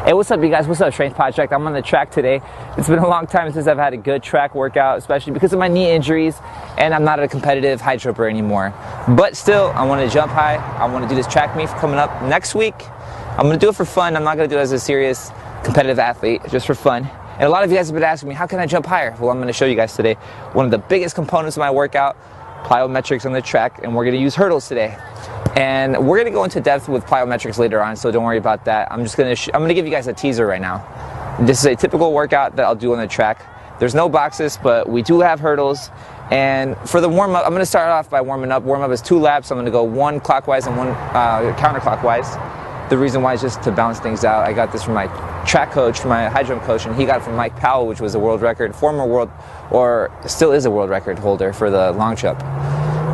Hey, what's up, you guys? What's up, Strength Project? I'm on the track today. It's been a long time since I've had a good track workout, especially because of my knee injuries, and I'm not a competitive high jumper anymore. But still, I want to jump high. I want to do this track meet coming up next week. I'm going to do it for fun. I'm not going to do it as a serious competitive athlete, just for fun. And a lot of you guys have been asking me, how can I jump higher? Well, I'm going to show you guys today one of the biggest components of my workout, plyometrics on the track, and we're going to use hurdles today. And we're going to go into depth with plyometrics later on, so don't worry about that. I'm going to give you guys a teaser right now. This is a typical workout that I'll do on the track. There's no boxes, but we do have hurdles. And for the warm-up, I'm going to start off by warming up. Warm-up is 2 laps. I'm going to go 1 clockwise and 1 counterclockwise. The reason why is just to balance things out. I got this from my track coach, from my high jump coach, and he got it from Mike Powell, which was a world record, former world, or still is a world record holder for the long jump.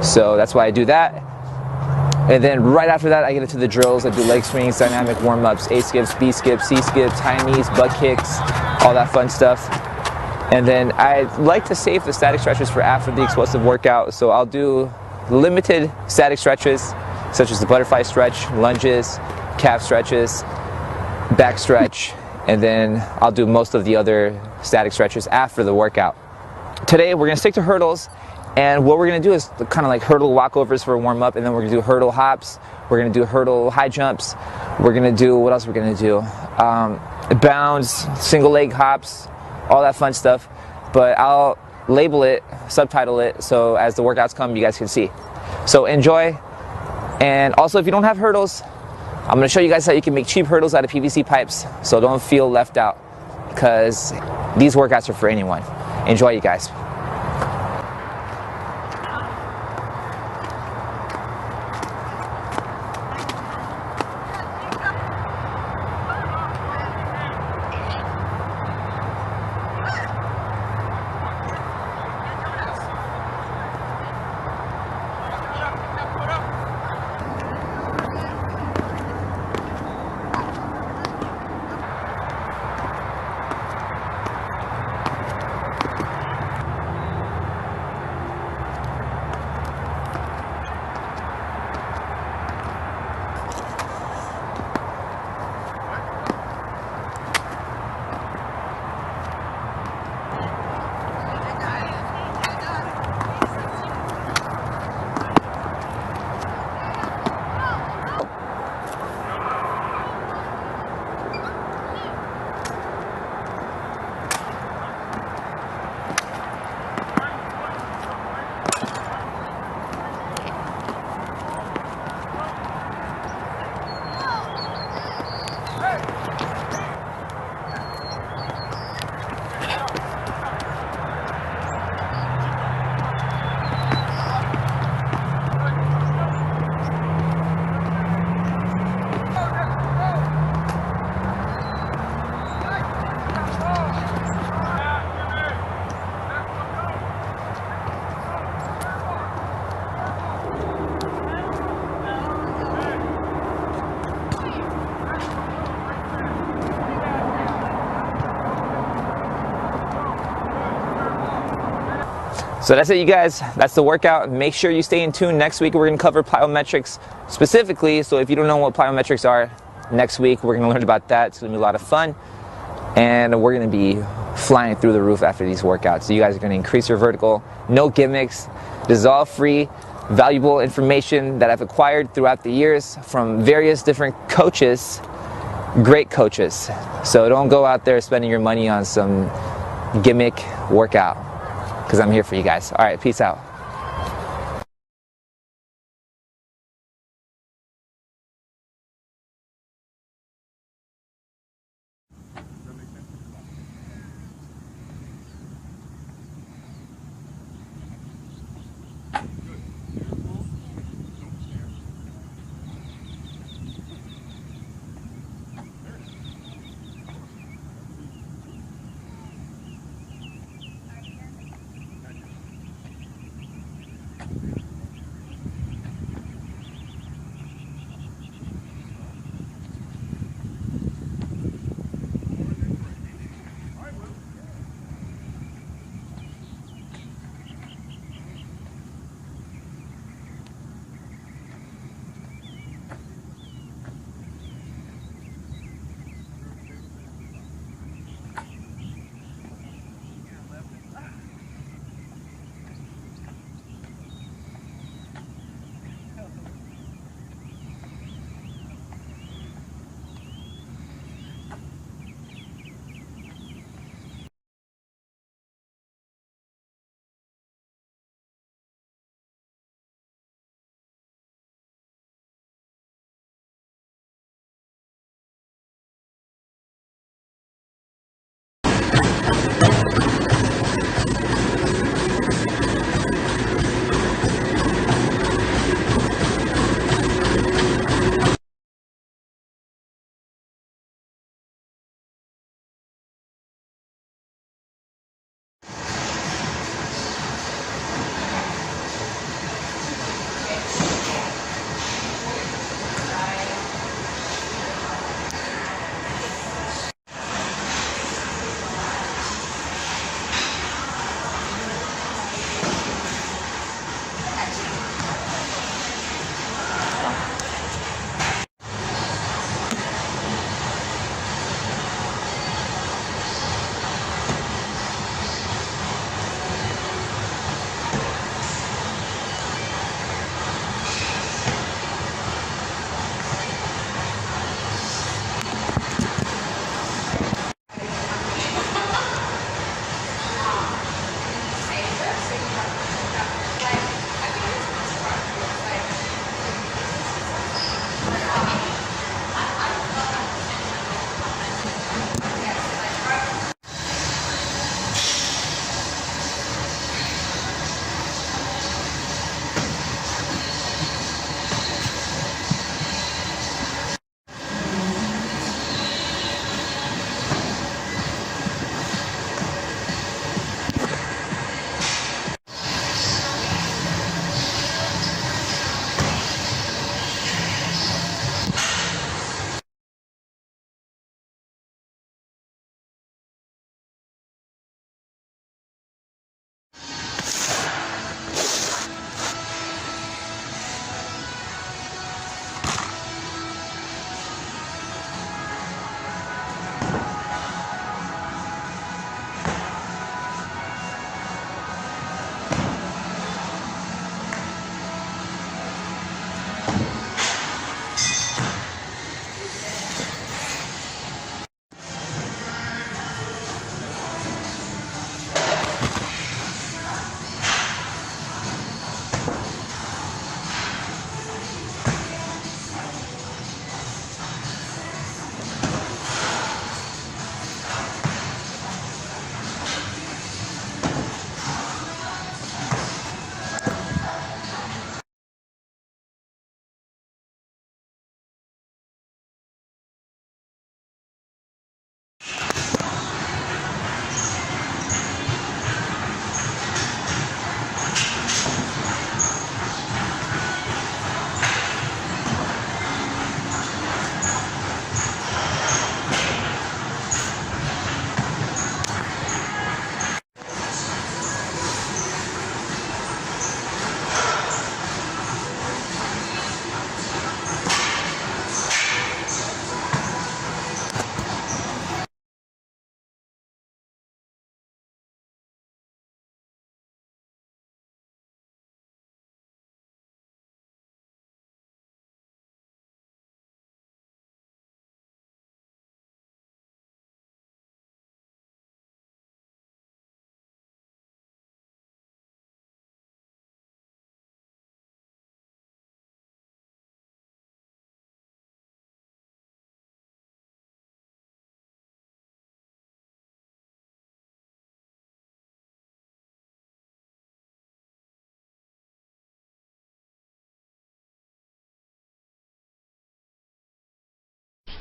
So that's why I do that. And then right after that, I get into the drills. I do leg swings, dynamic warm-ups, A skips, B skips, C skips, high knees, butt kicks, all that fun stuff. And then I like to save the static stretches for after the explosive workout. So I'll do limited static stretches, such as the butterfly stretch, lunges, calf stretches, back stretch, and then I'll do most of the other static stretches after the workout. Today, we're gonna stick to hurdles. And what we're going to do is kind of like hurdle walkovers for a warm-up, and then we're going to do hurdle hops, we're going to do hurdle high jumps, we're going to do, what else we're going to do? Bounds, single leg hops, all that fun stuff. But I'll label it, subtitle it, so as the workouts come, you guys can see. So enjoy. And also, if you don't have hurdles, I'm going to show you guys how you can make cheap hurdles out of PVC pipes, so don't feel left out, because these workouts are for anyone. Enjoy, you guys. So that's it, you guys. That's the workout. Make sure you stay in tune. Next week, we're going to cover plyometrics specifically. So if you don't know what plyometrics are, next week, we're going to learn about that. It's going to be a lot of fun. And we're going to be flying through the roof after these workouts. So you guys are going to increase your vertical. No gimmicks. This is all free, valuable information that I've acquired throughout the years from various different coaches, great coaches. So don't go out there spending your money on some gimmick workout, because I'm here for you guys. All right, peace out.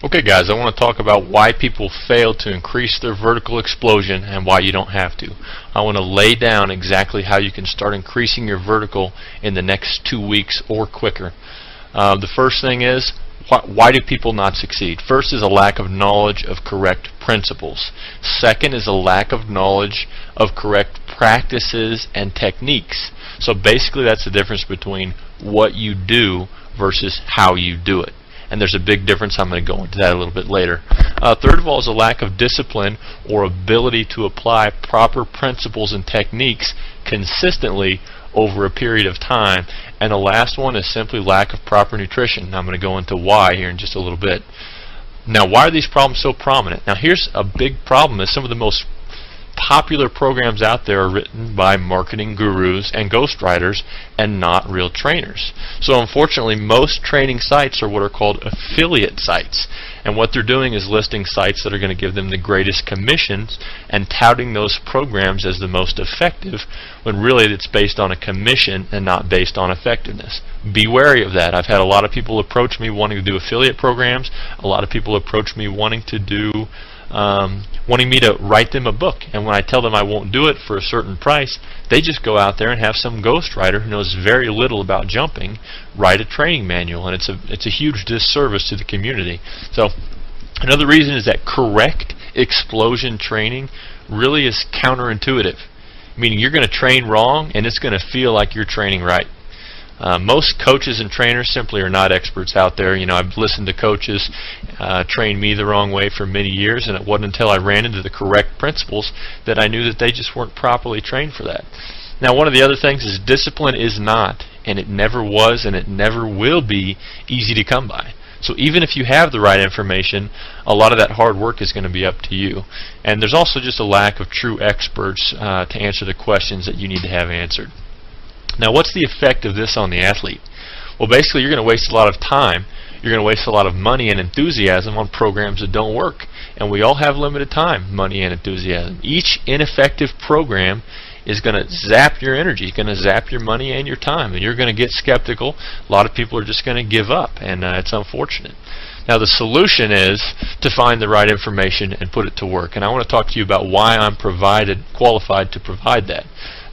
Okay guys, I want to talk about why people fail to increase their vertical explosion and why you don't have to. I want to lay down exactly how you can start increasing your vertical in the next 2 weeks or quicker. The first thing is, why do people not succeed? First is a lack of knowledge of correct principles. Second is a lack of knowledge of correct practices and techniques. So basically that's the difference between what you do versus how you do it. And there's a big difference. I'm going to go into that a little bit later. Third of all is a lack of discipline or ability to apply proper principles and techniques consistently over a period of time. And the last one is simply lack of proper nutrition. Now I'm going to go into why here in just a little bit. Now, why are these problems so prominent? Now here's a big problem, is some of the most popular programs out there are written by marketing gurus and ghostwriters and not real trainers. So unfortunately, most training sites are what are called affiliate sites, and what they're doing is listing sites that are going to give them the greatest commissions and touting those programs as the most effective, when really it's based on a commission and not based on effectiveness. Be wary of that. I've had a lot of people approach me wanting to do affiliate programs. A lot of people approach me wanting me to write them a book, and when I tell them I won't do it for a certain price, they just go out there and have some ghostwriter who knows very little about jumping write a training manual, and it's a huge disservice to the community. So another reason is that correct explosion training really is counterintuitive, meaning you're going to train wrong and it's going to feel like you're training right. Most coaches and trainers simply are not experts out there. You know, I've listened to coaches train me the wrong way for many years, and it wasn't until I ran into the correct principles that I knew that they just weren't properly trained for that. Now, one of the other things is discipline is not, and it never was, and it never will be easy to come by. So even if you have the right information, a lot of that hard work is going to be up to you. And there's also just a lack of true experts to answer the questions that you need to have answered. Now, what's the effect of this on the athlete? Well, basically, you're going to waste a lot of time. You're going to waste a lot of money and enthusiasm on programs that don't work. And we all have limited time, money and enthusiasm. Each ineffective program is going to zap your energy, going to zap your money and your time, and you're going to get skeptical. A lot of people are just going to give up, and it's unfortunate. Now, the solution is to find the right information and put it to work. And I want to talk to you about why I'm qualified to provide that.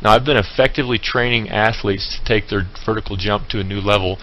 Now, I've been effectively training athletes to take their vertical jump to a new level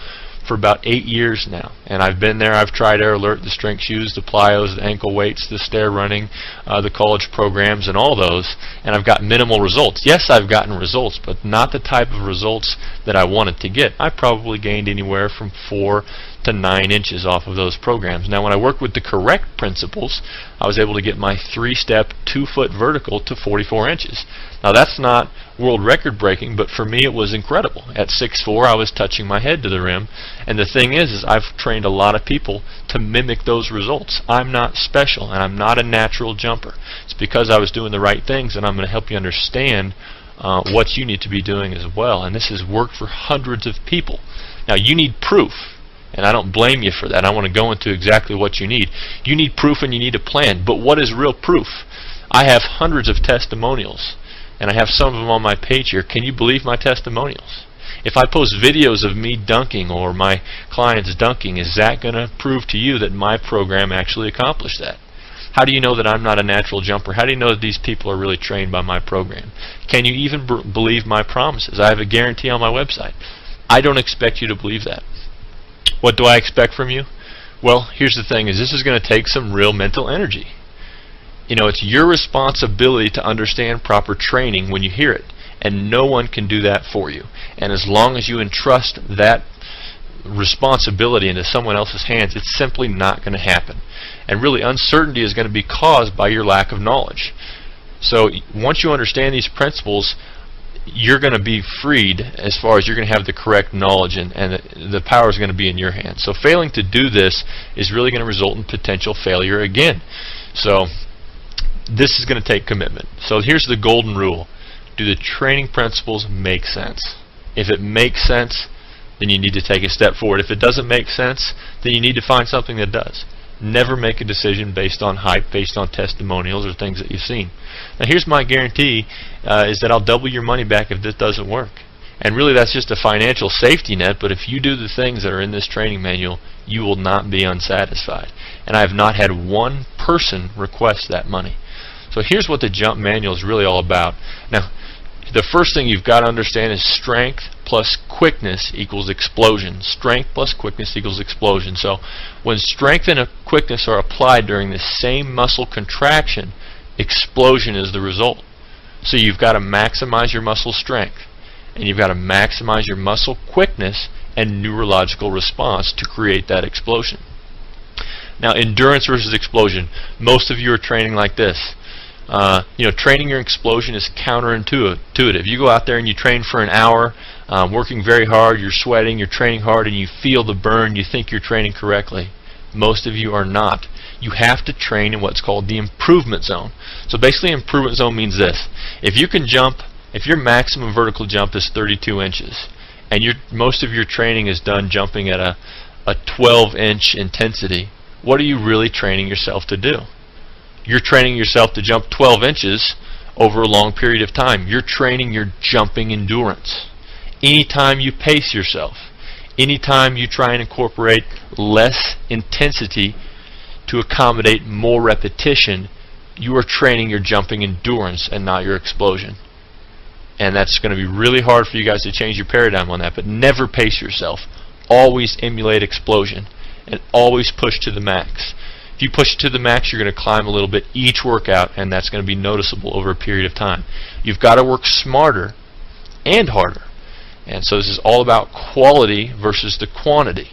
for about 8 years now, and I've been there. I've tried Air Alert, the strength shoes, the plyos, the ankle weights, the stair running, the college programs, and all those, and I've got minimal results. Yes, I've gotten results, but not the type of results that I wanted to get. I probably gained anywhere from 4 to 9 inches off of those programs. Now, when I worked with the correct principles, I was able to get my 3-step 2-foot vertical to 44 inches. Now, that's not world record breaking, but for me it was incredible. At 6'4", I was touching my head to the rim, and the thing is I've trained a lot of people to mimic those results. I'm not special, and I'm not a natural jumper. It's because I was doing the right things, and I'm going to help you understand what you need to be doing as well. And this has worked for hundreds of people. Now, you need proof, and I don't blame you for that. I want to go into exactly what you need. You need proof and you need a plan. But what is real proof? I have hundreds of testimonials, and I have some of them on my page here. Can you believe my testimonials? If I post videos of me dunking or my clients dunking, is that going to prove to you that my program actually accomplished that? How do you know that I'm not a natural jumper? How do you know that these people are really trained by my program? Can you even believe my promises? I have a guarantee on my website. I don't expect you to believe that. What do I expect from you? Well, here's the thing, is this is going to take some real mental energy. You know, it's your responsibility to understand proper training when you hear it, and no one can do that for you. And as long as you entrust that responsibility into someone else's hands, it's simply not going to happen. And really, uncertainty is going to be caused by your lack of knowledge. So once you understand these principles, you're going to be freed as far as you're going to have the correct knowledge, and the power is going to be in your hands. So failing to do this is really going to result in potential failure again. So this is going to take commitment. So here's the golden rule. Do the training principles make sense? If it makes sense, then you need to take a step forward. If it doesn't make sense, then you need to find something that does. Never make a decision based on hype, based on testimonials or things that you've seen. Now, here's my guarantee, is that I'll double your money back if this doesn't work. And really that's just a financial safety net, but if you do the things that are in this training manual, you will not be unsatisfied. And I have not had one person request that money. So here's what the jump manual is really all about. Now, the first thing you've got to understand is strength plus quickness equals explosion. Strength plus quickness equals explosion. So when strength and quickness are applied during the same muscle contraction, explosion is the result. So you've got to maximize your muscle strength, and you've got to maximize your muscle quickness and neurological response to create that explosion. Now, endurance versus explosion. Most of you are training like this. Training your explosion is counterintuitive. You go out there and you train for an hour, working very hard, you're sweating, you're training hard, and you feel the burn, you think you're training correctly. Most of you are not. You have to train in what's called the improvement zone. So basically, improvement zone means this. If you can jump, if your maximum vertical jump is 32 inches, and most of your training is done jumping at a 12-inch intensity, what are you really training yourself to do? You're training yourself to jump 12 inches over a long period of time. You're training your jumping endurance. Anytime you pace yourself, anytime you try and incorporate less intensity to accommodate more repetition, you are training your jumping endurance and not your explosion. And that's going to be really hard for you guys to change your paradigm on that, but never pace yourself. Always emulate explosion and always push to the max. If you push it to the max, you're going to climb a little bit each workout, and that's going to be noticeable over a period of time. You've got to work smarter and harder. And so this is all about quality versus the quantity.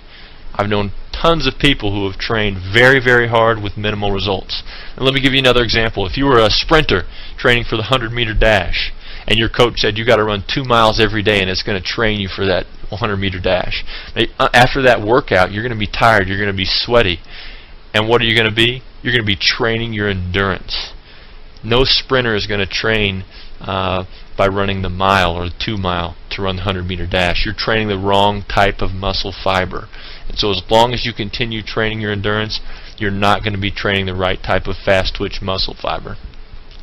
I've known tons of people who have trained very, very hard with minimal results. And let me give you another example. If you were a sprinter training for the 100-meter dash, and your coach said you got to run 2 miles every day and it's going to train you for that 100-meter dash. After that workout, you're going to be tired, you're going to be sweaty. And what are you going to be? You're going to be training your endurance. No sprinter is going to train by running the mile or the 2 mile to run the 100-meter dash. You're training the wrong type of muscle fiber. And so as long as you continue training your endurance, you're not going to be training the right type of fast twitch muscle fiber.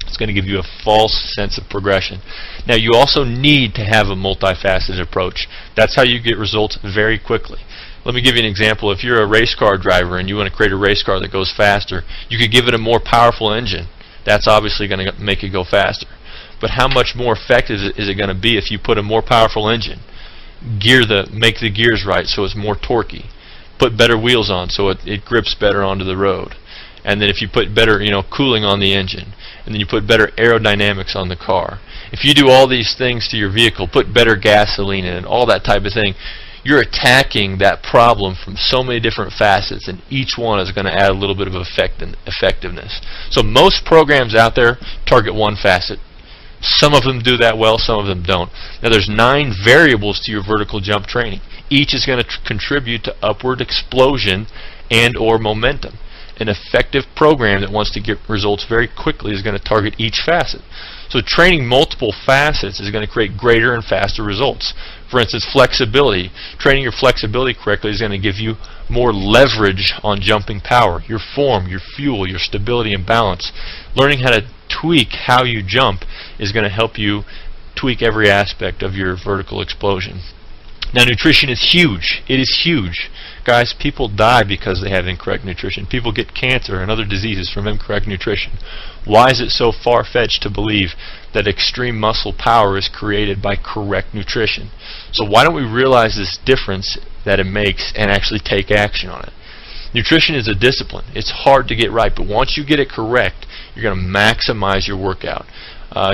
It's going to give you a false sense of progression. Now, you also need to have a multifaceted approach. That's how you get results very quickly. Let me give you an example. If you're a race car driver and you want to create a race car that goes faster, you could give it a more powerful engine. That's obviously going to make it go faster. But how much more effective is it going to be if you put a more powerful engine? Make the gears right so it's more torquey. Put better wheels on so it grips better onto the road. And then if you put better cooling on the engine, and then you put better aerodynamics on the car. If you do all these things to your vehicle, put better gasoline in it, all that type of thing, you're attacking that problem from so many different facets, and each one is going to add a little bit of effectiveness. So most programs out there target one facet. Some of them do that well, some of them don't. Now there's 9 variables to your vertical jump training. Each is going to contribute to upward explosion and or momentum. An effective program that wants to get results very quickly is going to target each facet. So training multiple facets is going to create greater and faster results. For instance, flexibility. Training your flexibility correctly is going to give you more leverage on jumping power. Your form, your fuel, your stability and balance. Learning how to tweak how you jump is going to help you tweak every aspect of your vertical explosion. Now, nutrition is huge. It is huge. Guys, people die because they have incorrect nutrition. People get cancer and other diseases from incorrect nutrition. Why is it so far-fetched to believe that extreme muscle power is created by correct nutrition? So why don't we realize this difference that it makes and actually take action on it? Nutrition is a discipline. It's hard to get right, but once you get it correct, you're going to maximize your workout.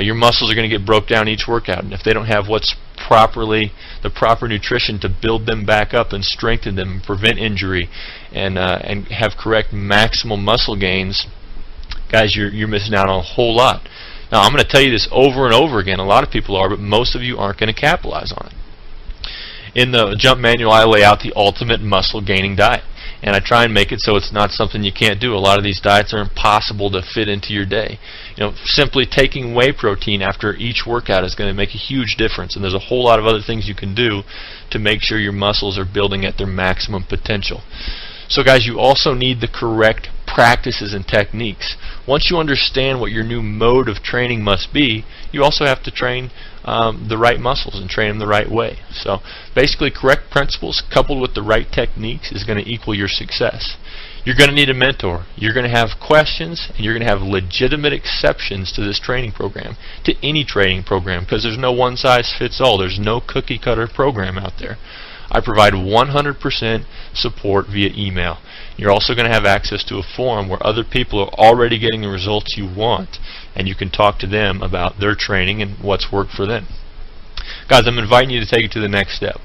Your muscles are going to get broke down each workout, and if they don't have the proper nutrition to build them back up and strengthen them and prevent injury and have correct maximal muscle gains, guys, you're missing out on a whole lot. Now, I'm going to tell you this over and over again. A lot of people are, but most of you aren't going to capitalize on it. In the jump manual, I lay out the ultimate muscle gaining diet, and I try and make it so it's not something you can't do. A lot of these diets are impossible to fit into your day. Simply taking whey protein after each workout is going to make a huge difference, and there's a whole lot of other things you can do to make sure your muscles are building at their maximum potential. So guys, you also need the correct practices and techniques. Once you understand what your new mode of training must be, you also have to train the right muscles and train them the right way. So basically, correct principles coupled with the right techniques is going to equal your success. You're going to need a mentor. You're going to have questions, and you're going to have legitimate exceptions to this training program, to any training program, because there's no one size fits all. There's no cookie cutter program out there. I provide 100% support via email. You're also going to have access to a forum where other people are already getting the results you want, and you can talk to them about their training and what's worked for them. Guys, I'm inviting you to take it to the next step.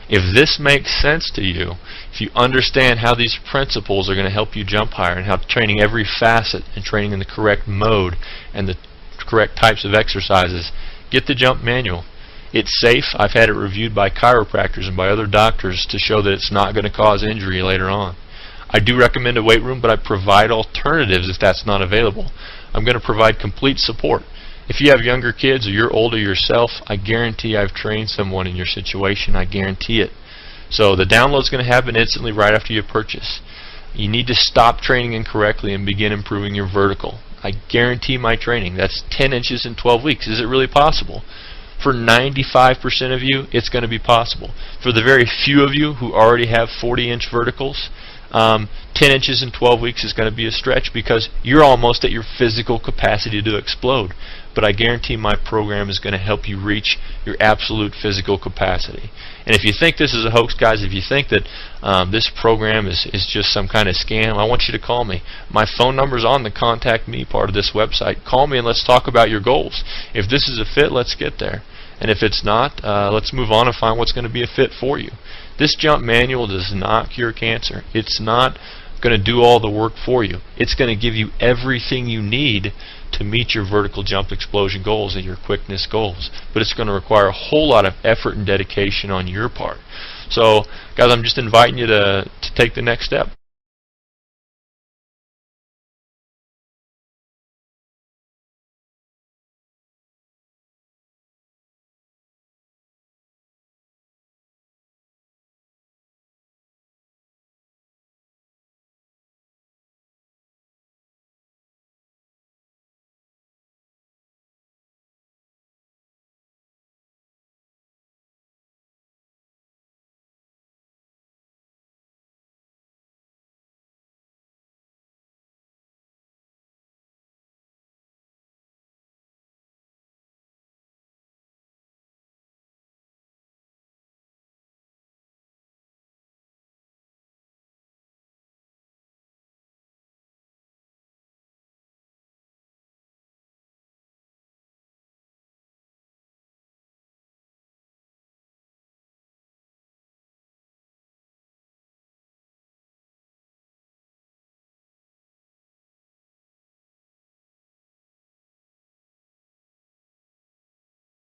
If this makes sense to you, if you understand how these principles are going to help you jump higher, and how training every facet and training in the correct mode and the correct types of exercises, get the jump manual. It's safe. I've had it reviewed by chiropractors and by other doctors to show that it's not going to cause injury later on. I do recommend a weight room, but I provide alternatives if that's not available. I'm going to provide complete support. If you have younger kids or you're older yourself, I guarantee I've trained someone in your situation. I guarantee it. So the download's going to happen instantly right after you purchase. You need to stop training incorrectly and begin improving your vertical. I guarantee my training. That's 10 inches in 12 weeks. Is it really possible? For 95% of you, it's going to be possible. For the very few of you who already have 40-inch verticals, 10 inches in 12 weeks is going to be a stretch because you're almost at your physical capacity to explode. But I guarantee my program is going to help you reach your absolute physical capacity. And if you think this is a hoax, guys, if you think that this program is just some kind of scam, I want you to call me. My phone number is on the Contact Me part of this website. Call me and let's talk about your goals. If this is a fit, let's get there. And if it's not, let's move on and find what's going to be a fit for you. This jump manual does not cure cancer. It's not going to do all the work for you. It's going to give you everything you need to meet your vertical jump explosion goals and your quickness goals. But it's going to require a whole lot of effort and dedication on your part. So, guys, I'm just inviting you to take the next step.